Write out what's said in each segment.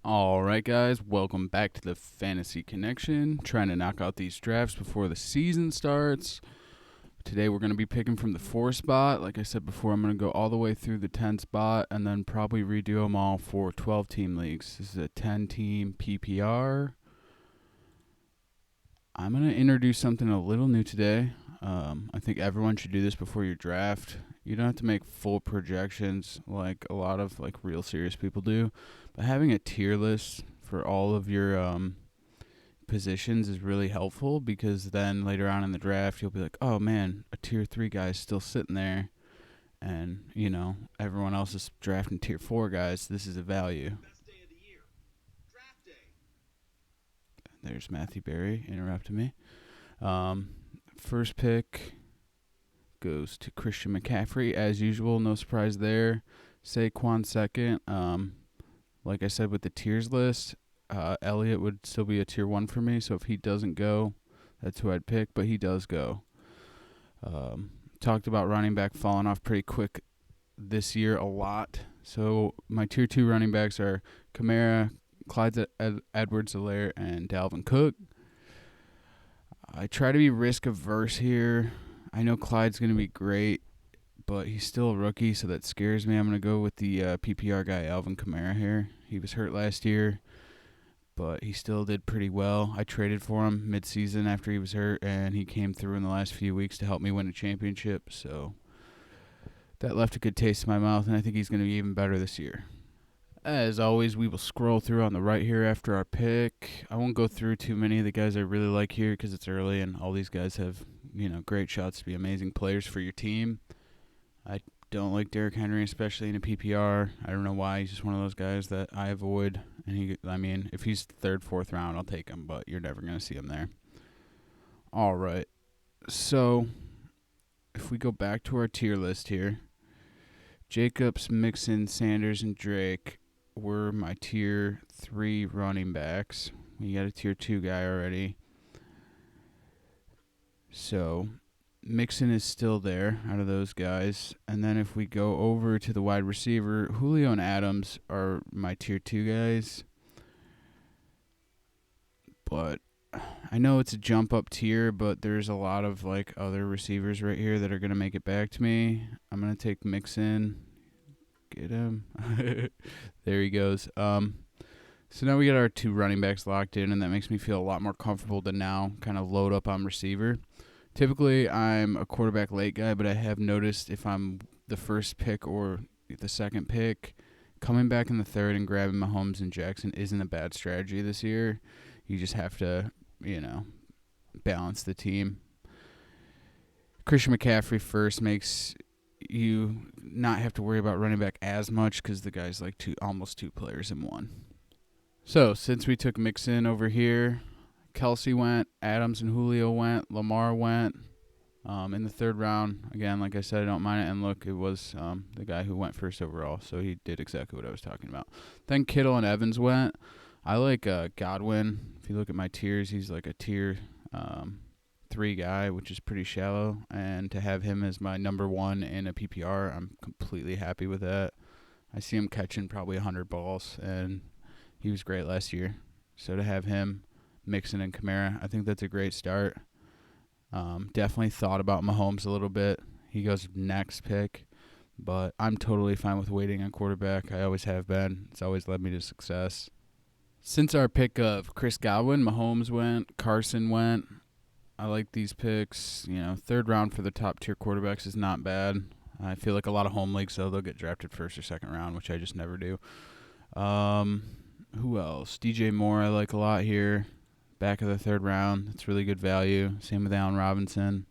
All right, guys, welcome back to the Fantasy Connection. Trying to knock out these drafts before the season starts. Today, we're going to be picking from the 4 spot. Like I said before, I'm going to go all the way through the 10 spot and then probably redo them all for 12 team leagues. This is a 10 team PPR. I'm going to introduce something a little new today. I think everyone should do this before your draft. You don't have to make full projections like a lot of real serious people do, but having a tier list for all of your positions is really helpful, because then later on in the draft you'll be like, oh man, a tier 3 guy is still sitting there, and everyone else is drafting tier 4 guys. This is a value. There's Matthew Berry interrupting me. First pick goes to Christian McCaffrey, as usual. No surprise there. Saquon second. Like I said with the tiers list, Elliott would still be a tier 1 for me, so if he doesn't go, that's who I'd pick, but he does go. Talked about running back falling off pretty quick this year a lot. So my tier 2 running backs are Kamara, Clyde Edwards-Helaire, and Dalvin Cook. I try to be risk averse here. I know Clyde's going to be great, but he's still a rookie, so that scares me. I'm going to go with the PPR guy, Alvin Kamara here. He was hurt last year, but he still did pretty well. I traded for him mid-season after he was hurt, and he came through in the last few weeks to help me win a championship. So that left a good taste in my mouth, and I think he's going to be even better this year. As always, we will scroll through on the right here after our pick. I won't go through too many of the guys I really like here because it's early, and all these guys have, great shots to be amazing players for your team. I don't like Derrick Henry, especially in a PPR. I don't know why. He's just one of those guys that I avoid. And if he's third, fourth round, I'll take him, but you're never going to see him there. All right. So if we go back to our tier list here, Jacobs, Mixon, Sanders, and Drake were my tier 3 running backs. We got a tier 2 guy already. So Mixon is still there out of those guys. And then if we go over to the wide receiver, Julio and Adams are my tier 2 guys. But I know it's a jump up tier, but there's a lot of other receivers right here that are going to make it back to me. I'm going to take Mixon. Get him. There he goes. So now we got our 2 running backs locked in, and that makes me feel a lot more comfortable to now kind of load up on receiver. Typically, I'm a quarterback late guy, but I have noticed if I'm the first pick or the second pick, coming back in the third and grabbing Mahomes and Jackson isn't a bad strategy this year. You just have to, balance the team. Christian McCaffrey first makes you not have to worry about running back as much because the guy's almost 2 players in one. So since we took Mixon over here, Kelsey went, Adams and Julio went, Lamar went in the third round. Again, like I said, I don't mind it. And look, it was the guy who went first overall, so he did exactly what I was talking about. Then Kittle and Evans went. I like Godwin. If you look at my tiers, he's like a tier 3 guy, which is pretty shallow. And to have him as my number 1 in a PPR, I'm completely happy with that. I see him catching probably 100 balls, and he was great last year. So to have him, Mixon, and Kamara, I think that's a great start. Definitely thought about Mahomes a little bit. He goes next pick, but I'm totally fine with waiting on quarterback. I always have been. It's always led me to success. Since our pick of Chris Godwin, Mahomes went, Carson went. I like these picks. Third round for the top tier quarterbacks is not bad. I feel like a lot of home leagues, though, they'll get drafted first or second round, which I just never do. Who else? DJ Moore I like a lot here. Back of the third round. That's really good value. Same with Allen Robinson.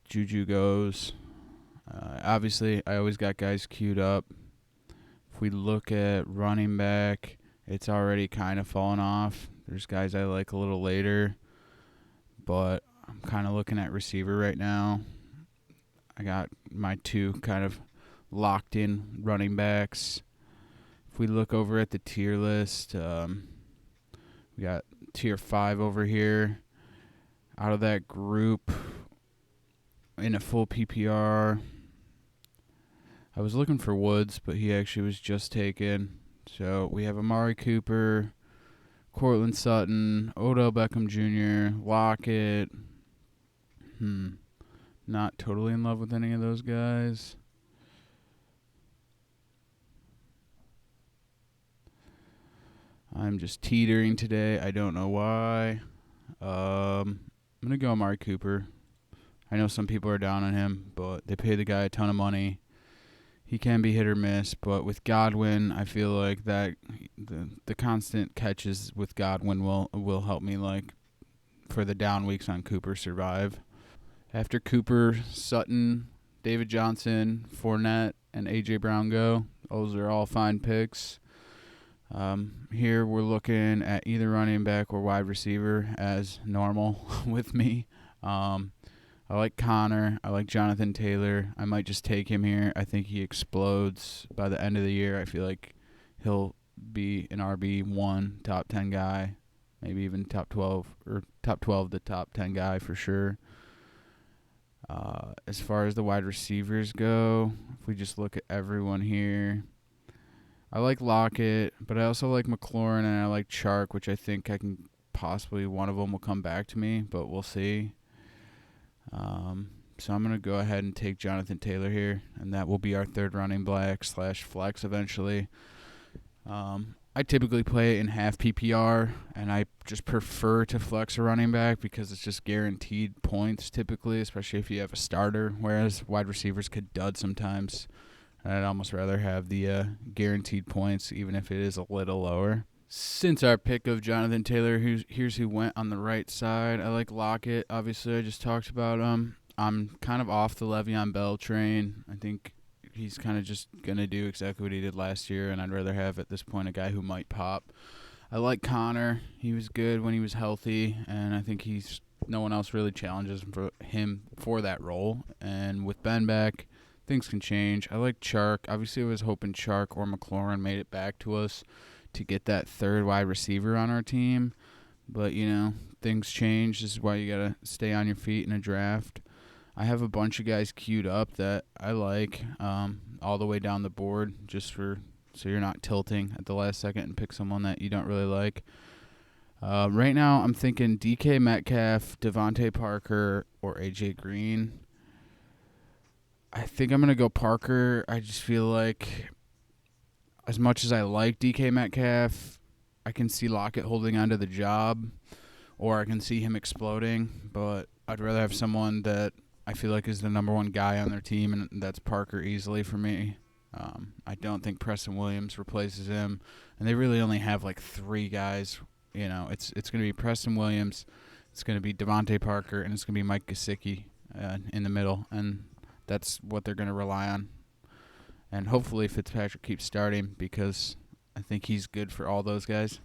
Juju goes. Obviously, I always got guys queued up. If we look at running back, it's already kind of fallen off. There's guys I like a little later, but I'm kind of looking at receiver right now. I got my 2 kind of locked in running backs. If we look over at the tier list, we got tier 5 over here. Out of that group, in a full PPR, I was looking for Woods, but he actually was just taken. So we have Amari Cooper, Cortland Sutton, Odell Beckham Jr., Lockett. Not totally in love with any of those guys. I'm just teetering today. I don't know why. I'm going to go Amari Cooper. I know some people are down on him, but they pay the guy a ton of money. He can be hit or miss, but with Godwin, I feel like that the constant catches with Godwin will help me, like, for the down weeks on Cooper survive. After Cooper, Sutton, David Johnson, Fournette, and A.J. Brown go. Those are all fine picks. Here we're looking at either running back or wide receiver as normal with me. I like Connor. I like Jonathan Taylor. I might just take him here. I think he explodes by the end of the year. I feel like he'll be an RB1, top 10 guy, maybe even top 12 or top 12 to top 10 guy for sure. As far as the wide receivers go, if we just look at everyone here, I like Lockett, but I also like McLaurin and I like Chark, which I think I can possibly one of them will come back to me, but we'll see. So I'm going to go ahead and take Jonathan Taylor here, and that will be our third running back / flex eventually. I typically play in half PPR, and I just prefer to flex a running back because it's just guaranteed points typically, especially if you have a starter, whereas wide receivers could dud sometimes. I'd almost rather have the guaranteed points, even if it is a little lower. Since our pick of Jonathan Taylor, here's who went on the right side. I like Lockett. Obviously, I just talked about him. I'm kind of off the Le'Veon Bell train. I think he's kind of just going to do exactly what he did last year, and I'd rather have at this point a guy who might pop. I like Connor. He was good when he was healthy, and I think no one else really challenges him for that role. And with Ben back, things can change. I like Chark. Obviously, I was hoping Chark or McLaurin made it back to us to get that third wide receiver on our team. But, things change. This is why you got to stay on your feet in a draft. I have a bunch of guys queued up that I like all the way down the board so you're not tilting at the last second and pick someone that you don't really like. Right now, I'm thinking DK Metcalf, Devontae Parker, or AJ Green. I think I'm going to go Parker. I just feel like as much as I like DK Metcalf, I can see Lockett holding onto the job, or I can see him exploding, but I'd rather have someone that I feel like is the number one guy on their team, and that's Parker easily for me. I don't think Preston Williams replaces him, and they really only have like three guys. It's going to be Preston Williams, it's going to be Devontae Parker, and it's going to be Mike Gesicki in the middle, and that's what they're going to rely on. And hopefully Fitzpatrick keeps starting because I think he's good for all those guys.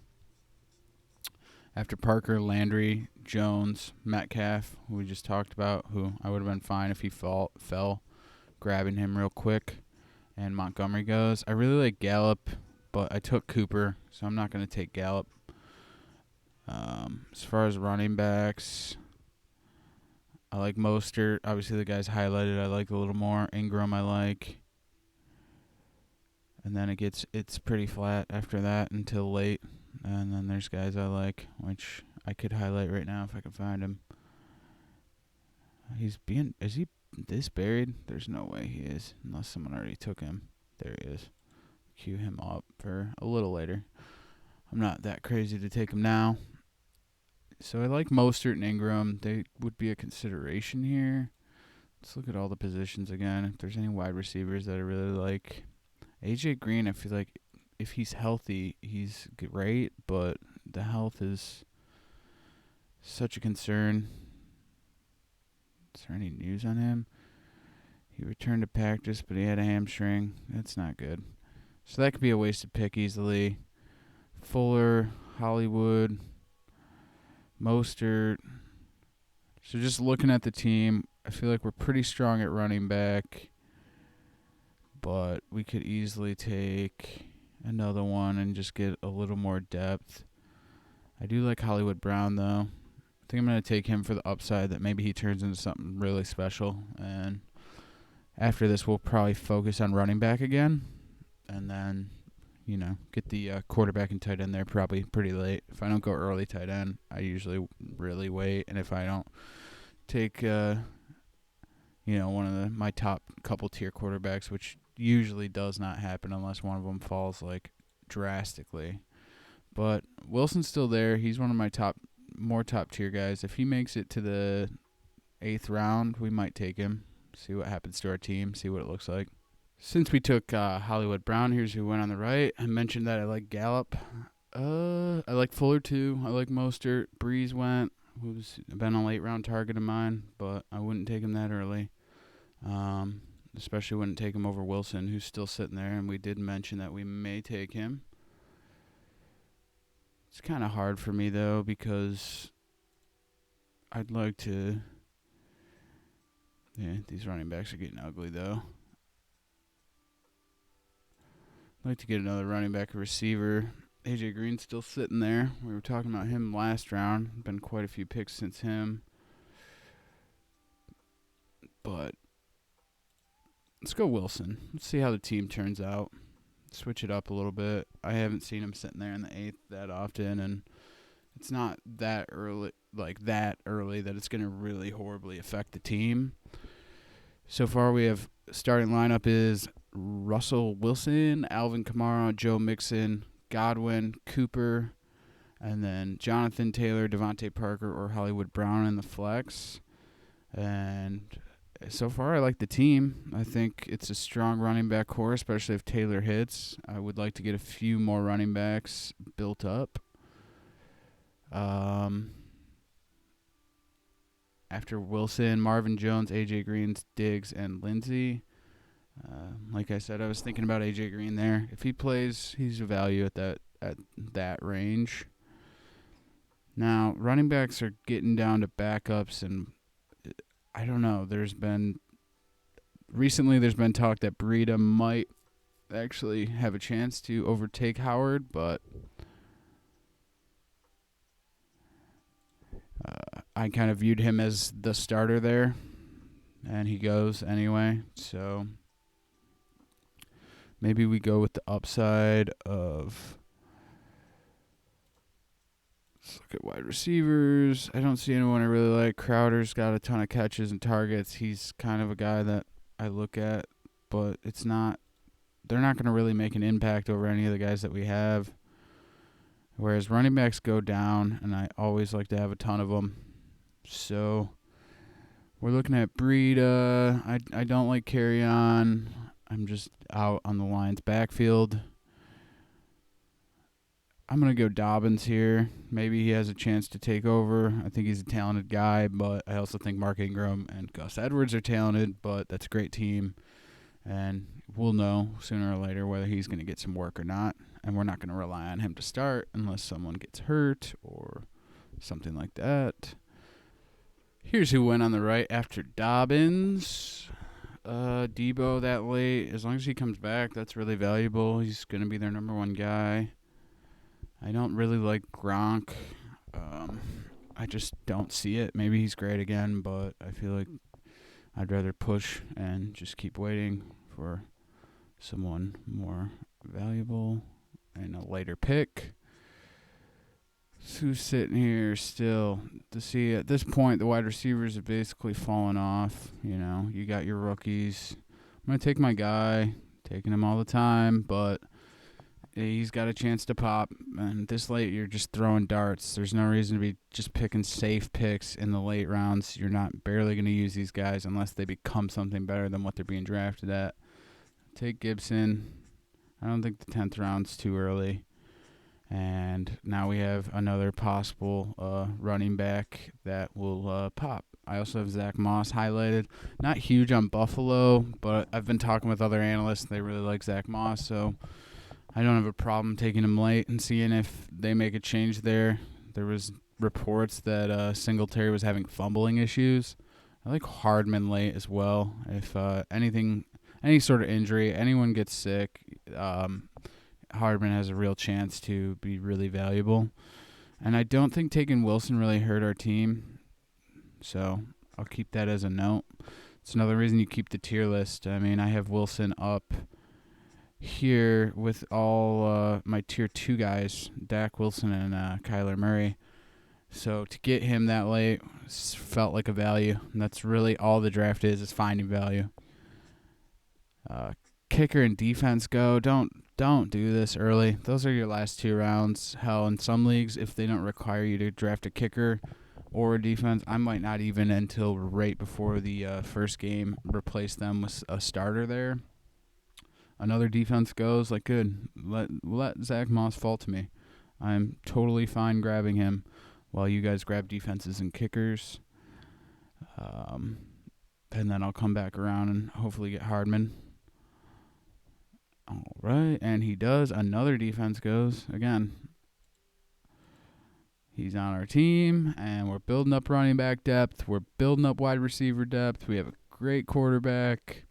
After Parker, Landry, Jones, Metcalf, who we just talked about, who I would have been fine if he fell, grabbing him real quick. And Montgomery goes. I really like Gallup, but I took Cooper, so I'm not going to take Gallup. As far as running backs, I like Mostert. Obviously, the guys highlighted I like a little more. Ingram I like. And then it's pretty flat after that until late. And then there's guys I like, which I could highlight right now if I could find him. Is he this buried? There's no way he is, unless someone already took him. There he is. Cue him up for a little later. I'm not that crazy to take him now. So I like Mostert and Ingram. They would be a consideration here. Let's look at all the positions again. If there's any wide receivers that I really like. AJ Green, I feel like if he's healthy, he's great, but the health is such a concern. Is there any news on him? He returned to practice, but he had a hamstring. That's not good. So that could be a wasted pick easily. Fuller, Hollywood, Mostert. So just looking at the team, I feel like we're pretty strong at running back, but we could easily take another one and just get a little more depth. I do like Hollywood Brown, though. I think I'm going to take him for the upside that maybe he turns into something really special. And after this, we'll probably focus on running back again and then get the quarterback and tight end there probably pretty late. If I don't go early tight end, I usually really wait. And if I don't take, one of my top couple tier quarterbacks, which usually does not happen unless one of them falls like drastically. But Wilson's still there. He's one of my more top tier guys. If he makes it to the 8th round, we might take him. See what happens to our team. See what it looks like. Since we took Hollywood Brown, here's who went on the right. I mentioned that I like Gallup. I like Fuller too. I like Mostert. Breeze went, who's been a late round target of mine, but I wouldn't take him that early. Especially wouldn't take him over Wilson, who's still sitting there, and we did mention that we may take him. It's kind of hard for me, though, because I'd like to... Yeah, these running backs are getting ugly, though. I'd like to get another running back, a receiver. AJ Green's still sitting there. We were talking about him last round. Been quite a few picks since him. But let's go Wilson. Let's see how the team turns out. Switch it up a little bit. I haven't seen him sitting there in the 8th that often, and it's not that early that it's going to really horribly affect the team. So far, we have starting lineup is Russell Wilson, Alvin Kamara, Joe Mixon, Godwin, Cooper, and then Jonathan Taylor, Devontae Parker, or Hollywood Brown in the flex. And so far, I like the team. I think it's a strong running back core, especially if Taylor hits. I would like to get a few more running backs built up. After Wilson, Marvin Jones, A.J. Green, Diggs, and Lindsey. Like I said, I was thinking about A.J. Green there. If he plays, he's a value at that range. Now, running backs are getting down to backups, and I don't know. Recently there's been talk that Breida might actually have a chance to overtake Howard, but I kind of viewed him as the starter there, and he goes anyway. So maybe we go with the upside of... Let's look at wide receivers. I don't see anyone I really like. Crowder's got a ton of catches and targets. He's kind of a guy that I look at, but they're not going to really make an impact over any of the guys that we have. Whereas running backs go down, and I always like to have a ton of them. So we're looking at Breida. I don't like Carry-On. I'm just out on the Lions backfield. I'm going to go Dobbins here. Maybe he has a chance to take over. I think he's a talented guy, but I also think Mark Ingram and Gus Edwards are talented, but that's a great team. And we'll know sooner or later whether he's going to get some work or not. And we're not going to rely on him to start unless someone gets hurt or something like that. Here's who went on the right after Dobbins. Debo that late. As long as he comes back, that's really valuable. He's going to be their number one guy. I don't really like Gronk. I just don't see it. Maybe he's great again, but I feel like I'd rather push and just keep waiting for someone more valuable and a later pick. So who's sitting here still to see at this point the wide receivers have basically fallen off. You got your rookies. I'm going to take my guy, taking him all the time, but he's got a chance to pop, and this late you're just throwing darts. There's no reason to be just picking safe picks in the late rounds. You're not barely going to use these guys unless they become something better than what they're being drafted at. Take Gibson. I don't think the 10th round's too early. And now we have another possible running back that will pop. I also have Zach Moss highlighted. Not huge on Buffalo, but I've been talking with other analysts. They really like Zach Moss, so I don't have a problem taking him late and seeing if they make a change there. There was reports that Singletary was having fumbling issues. I like Hardman late as well. If any sort of injury, anyone gets sick, Hardman has a real chance to be really valuable. And I don't think taking Wilson really hurt our team, so I'll keep that as a note. It's another reason you keep the tier list. I mean, I have Wilson up here with all my tier 2 guys, Dak Wilson and Kyler Murray. So to get him that late felt like a value, and that's really all the draft is finding value. Kicker and defense go. Don't do this early. Those are your last 2 rounds. Hell, in some leagues, if they don't require you to draft a kicker or a defense, I might not even until right before the first game replace them with a starter there. Another defense goes, like, good. Let Zach Moss fall to me. I'm totally fine grabbing him while you guys grab defenses and kickers. And then I'll come back around and hopefully get Hardman. All right, and he does. Another defense goes. Again, he's on our team, and we're building up running back depth. We're building up wide receiver depth. We have a great quarterback.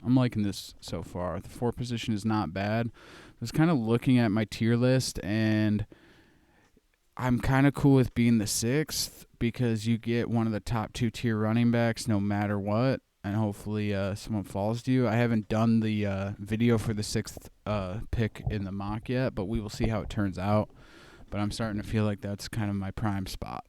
I'm liking this so far. The 4 position is not bad. I was kind of looking at my tier list, and I'm kind of cool with being the 6th because you get one of the top 2 tier running backs no matter what, and hopefully someone falls to you. I haven't done the video for the 6th pick in the mock yet, but we will see how it turns out. But I'm starting to feel like that's kind of my prime spot.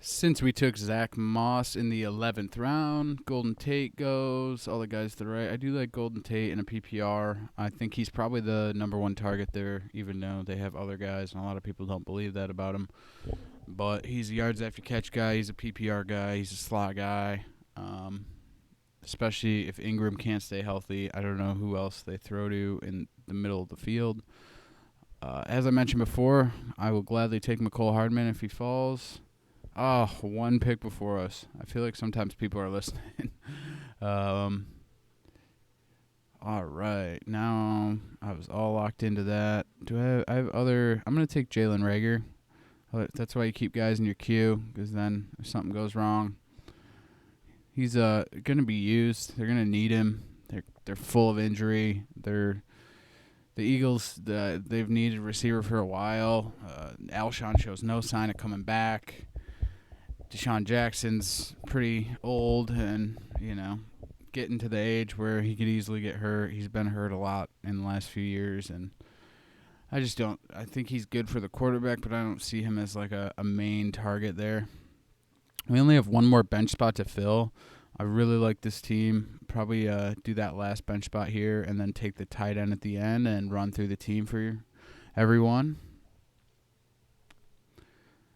Since we took Zach Moss in the 11th round, Golden Tate goes. All the guys to the right. I do like Golden Tate in a PPR. I think he's probably the number 1 target there, even though they have other guys, and a lot of people don't believe that about him. But he's a yards after catch guy. He's a PPR guy. He's a slot guy. Especially if Ingram can't stay healthy. I don't know who else they throw to in the middle of the field. As I mentioned before, I will gladly take Mecole Hardman if he falls. Oh, 1 pick before us. I feel like sometimes people are listening. All right. Now I was all locked into that. I have other... I'm going to take Jalen Reagor. That's why you keep guys in your queue, because then if something goes wrong, he's going to be used. They're going to need him. They're full of injury. The Eagles, they've needed a receiver for a while. Alshon shows no sign of coming back. Deshaun Jackson's pretty old and, getting to the age where he could easily get hurt. He's been hurt a lot in the last few years, and I think he's good for the quarterback, but I don't see him as like a main target there. We only have 1 more bench spot to fill. I really like this team. Probably do that last bench spot here and then take the tight end at the end and run through the team for everyone.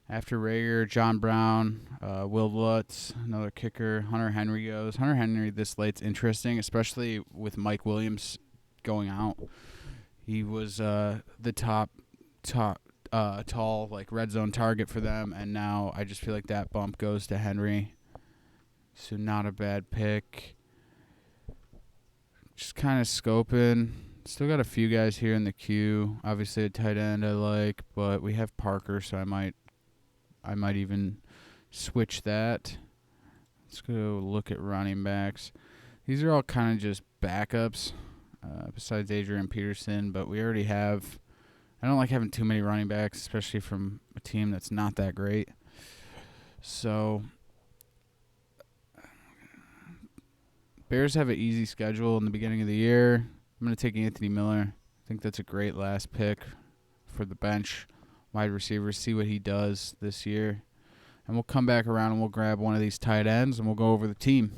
After Reagor, John Brown, Will Lutz, another kicker, Hunter Henry goes. Hunter Henry this late's interesting, especially with Mike Williams going out. He was the top tall, like, red zone target for them, and now I just feel like that bump goes to Henry. So not a bad pick. Just kind of scoping. Still got a few guys here in the queue. Obviously a tight end I like, but we have Parker, so I might even switch that. Let's go look at running backs. These are all kind of just backups, besides Adrian Peterson, but we already have... I don't like having too many running backs, especially from a team that's not that great. So, Bears have an easy schedule in the beginning of the year. I'm going to take Anthony Miller. I think that's a great last pick for the bench wide receiver, see what he does this year. And we'll come back around and we'll grab one of these tight ends and we'll go over the team.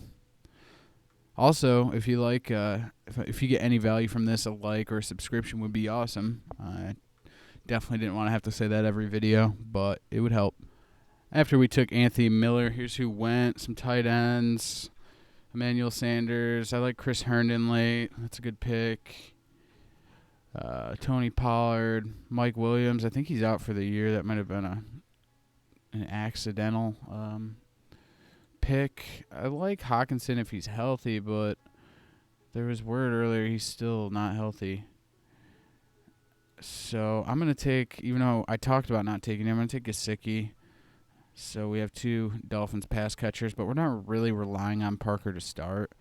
Also, if you like, if you get any value from this, a like or a subscription would be awesome. I definitely didn't want to have to say that every video, but it would help. After we took Anthony Miller, here's who went. Some tight ends. Emmanuel Sanders. I like Chris Herndon late. That's a good pick. Tony Pollard. Mike Williams. I think he's out for the year. That might have been an accidental pick. I like Hawkinson if he's healthy, but there was word earlier he's still not healthy. So I'm going to take, even though I talked about not taking him, I'm going to take Gesicki. So we have 2 Dolphins pass catchers, but we're not really relying on Parker to start.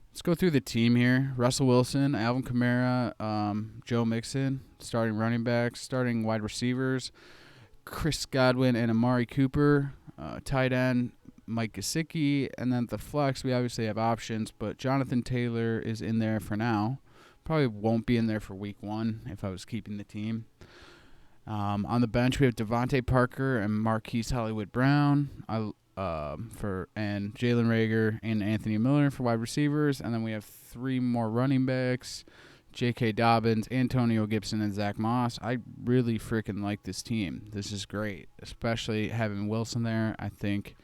Let's go through the team here. Russell Wilson, Alvin Kamara, Joe Mixon, starting running backs, starting wide receivers, Chris Godwin and Amari Cooper, tight end, Mike Gesicki, and then at the flex, we obviously have options, but Jonathan Taylor is in there for now. Probably won't be in there for week 1 if I was keeping the team. On the bench, we have Devontae Parker and Marquise Hollywood Brown and Jalen Reagor and Anthony Miller for wide receivers. And then we have 3 more running backs, J.K. Dobbins, Antonio Gibson, and Zach Moss. I really freaking like this team. This is great, especially having Wilson there. I think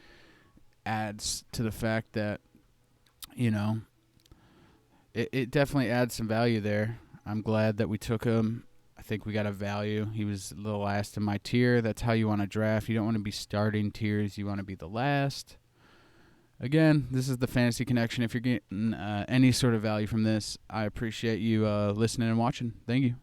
adds to the fact that, it definitely adds some value there. I'm glad that we took him. I think we got a value. He was the last in my tier. That's how you want to draft. You don't want to be starting tiers. You want to be the last. Again, this is the Fantasy Connection. If you're getting any sort of value from this, I appreciate you listening and watching. Thank you.